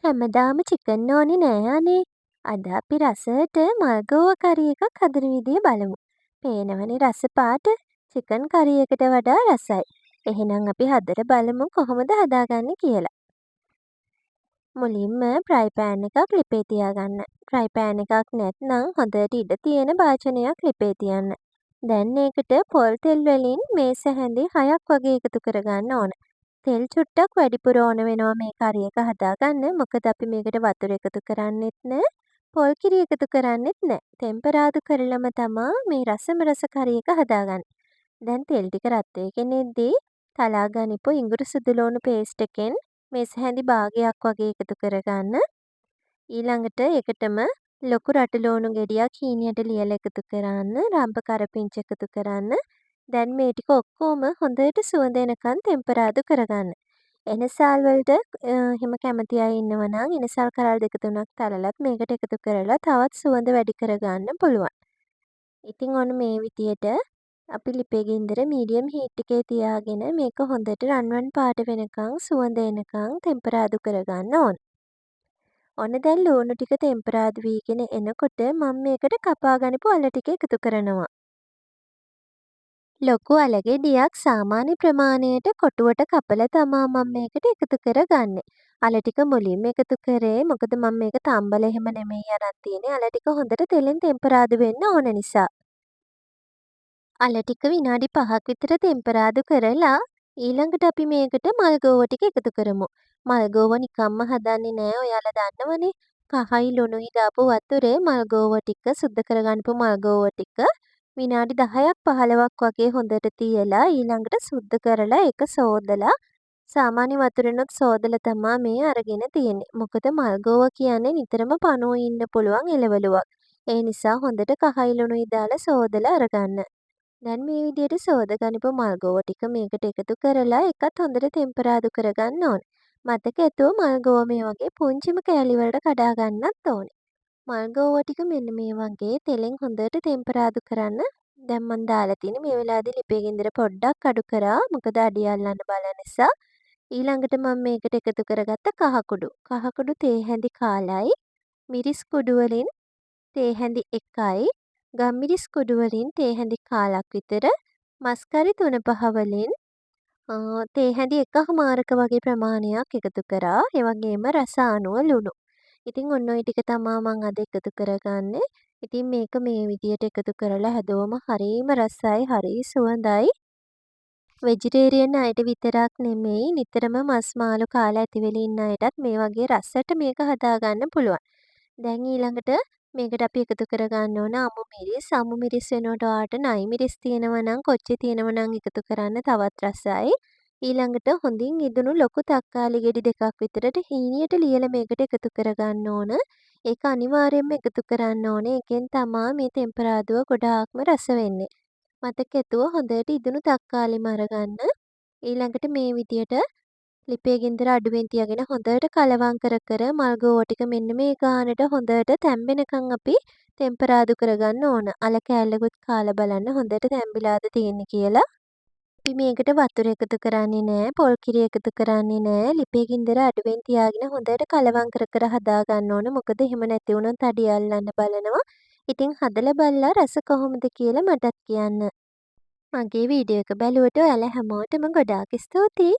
හැමදාම චිකන් ඕනේ නෑ අනේ. අද අපි රසට මල්ගෝව කරි එකක් හදන විදිය බලමු. පේනවනේ රස පාට. චිකන් කරි එකට වඩා රසයි. එහෙනම් අපි හදලා බලමු කොහොමද හදාගන්නේ කියලා. මුලින්ම ෆ්‍රයි පෑන් එකක් ලිපේ තියාගන්න. ෆ්‍රයි පෑන් එකක් නැත්නම් හොඳට ඉඩ තියෙන භාජනයක් ලිපේ තියන්න. දැන් ඒකට පොල් තෙල් වලින් මේස හැඳි 6ක් වගේ එකතු කරගන්න ඕන. තෙල් චුට්ටක් වැඩිපුර ඕන වෙනවා මේ කරි එක හදාගන්න. මොකද අපි මේකට වතුර එකතු කරන්නෙත් නෑ. පොල් කිරි එකතු කරන්නෙත් නෑ. ටෙම්පරාදු කරලම තමා මේ රස කරි එක හදාගන්නේ. දැන් තෙල් ටික රත් වෙගෙන එද්දී තලා ගනිපු ඉඟුරු සුදුලෝණු පේස්ට් එකෙන් මේස හැඳි භාගයක් වගේ එකතු කරගන්න. ඊළඟට ඒකටම ලොකු රටලෝණු ගෙඩියක් හීනියට ලියලා එකතු කරන්න. රම්ප කරපිංච එකතු කරන්න. දැන් මේ ටික ඔක්කොම හොඳට සුවඳ එනකන් ටෙම්පරාදු කරගන්න. එනසාල් වලට එහෙම කැමති අය ඉන්නවා නම් එනසල් කරල් 2-3ක් තලලත් මේකට එකතු කරලා තවත් සුවඳ වැඩි කරගන්න පුළුවන්. ඉතින් ඔන්න මේ විදියට අපි ලිපේ ගින්දර මීඩියම් හීට් එකේ තියාගෙන මේක හොඳට රන්වන් පාට වෙනකන් සුවඳ එනකන් ටෙම්පරාදු කරගන්න ඕන. ඔන්න දැන් ලුණු ටික ටෙම්පරාදු වීගෙන එනකොට මම මේකට කපා ගනිපු අල ටික එකතු කරනවා. ලොකු අල ගෙඩියක් සාමාන්‍ය ප්‍රමාණයට කොටුවට කපලා තමා මම මේකට එකතු කරගන්නේ. අල ටික මුලින්ම එකතු කරේ මොකද මම මේක තම්බල එහෙම නෙමෙයි අරන් තියෙන්නේ. අල ටික හොඳට තෙලෙන් ටෙම්පරාදු වෙන්න ඕන නිසා. අල ටික විනාඩි 5ක් විතර ටෙම්පරාදු කරලා ඊළඟට අපි මේකට මල්ගෝව ටික එකතු කරමු. මල්ගෝව නිකම්ම හදන්නේ නෑ ඔයාලා දන්නවනේ. කහයි ලුණුයි දාපු වතුරේ මල්ගෝව ටික සුද්ද කරගන්නපු මල්ගෝව ටික විනාඩි 10ක් 15ක් වගේ හොඳට තියලා ඊළඟට සුද්ද කරලා ඒක සෝදලා සාමාන්‍ය වතුරෙනුත් සෝදලා තමා මේ අරගෙන තියෙන්නේ. මොකද මල්ගෝව කියන්නේ නිතරම පණුව ඉන්න පුළුවන් එළවලුවක්. ඒ නිසා හොඳට කහයි ලුණුයි දාලා සෝදලා අරගන්න. දැන් මේ විදියට සෝදගනිපු මල්ගෝව ටික මේකට එකතු කරලා එකත් හොඳට ටෙම්පරාදු කරගන්න ඕනේ. මතක ඇතුව මල්ගෝව මේ වගේ පුංචිම කෑලි වලට කඩා ගන්නත් ඕනේ. මල්ගෝව ටික මෙන්න මේ වගේ තෙලෙන් හොඳට ටෙම්පරාදු කරන්න. දැන් මම දාලා තියෙන්නේ මේ වෙලාවේදී ලිපේ ගින්දර පොඩ්ඩක් අඩු කරා. මොකද අඩිය අල්ලන්න බල නිසා. ඊළඟට මම මේකට එකතු කරගත්ත කහ කුඩු. කහ කුඩු තේ හැඳි කාලයි. මිරිස් කුඩු වලින් තේ හැඳි 1යි. ගම්මිරිස් කුඩු වලින් තේ හැඳි කාලක් විතර. මස් කරි 3-5 වලින් තේ හැඳි 1හමාරක වගේ ප්‍රමාණයක් එකතු කරා. ඒ වගේම රස අනුව ලුණු. ඉතින් ඔන්න ඔය ටික තමා මම අද එකතු කරගන්නේ. ඉතින් මේක මේ විදියට එකතු කරලා හැදුවම හරිම රසයි, හරි සුවඳයි. වෙජිටේරියන් අයට විතරක් නෙමෙයි නිතරම මස් මාළු කාලා ඇති වෙලා ඉන්න අයටත් මේ වගේ රසට මේක හදාගන්න පුළුවන්. දැන් ඊළඟට මේකට අපි එකතු කරගන්න ඕන අමු මිරිස්. අමු මිරිස් වෙනුවට ඔයාලට නයි මිරිස් තියෙනවා නම් කොච්චි තියෙනවා නම් එකතු කරන්න තවත් රසයි. ඊළඟට හොඳින් ඉදුණු ලොකු තක්කාලි ගෙඩි 2ක් විතරට හීනියට ලියලා මේකට එකතු කරගන්න ඕන. ඒක අනිවාර්යයෙන්ම එකතු කරන්න ඕනේ. ඒකෙන් තමා මේ ටෙම්පරාදුව ගොඩාක්ම රස වෙන්නේ. මතක ඇතුව හොඳට ඉදුණු තක්කාලිම අරගන්න. ඊළඟට මේ විදියට ලිපේ ගින්දර අඩුවෙන් තියාගෙන හොඳට කලවම් කර මල්ගෝව ටික මෙන්න මේ ගානට හොඳට තැම්බෙනකන් අපි ටෙම්පරාදු කරගන්න ඕන. අල කෑල්ලකුත් කාලා බලන්න හොඳට තැම්බිලාද තියෙන්නේ කියලා. අපි මේකට වතුර එකතු කරන්නේ නෑ, පොල් කිරි එකතු කරන්නේ නෑ. ලිපේ ගින්දර අඩුවෙන් තියාගෙන හොඳට කලවම් කර හදා ගන්න ඕන. මොකද එහෙම නැති වුණොත් අඩිය අල්ලන්න බලනවා. ඉතින් හදලා බලලා රස කොහොමද කියලා මටත් කියන්න. මගේ වීඩියෝ එක බැලුවට ඔයාලා හැමෝටම ගොඩාක් ස්තුතියි.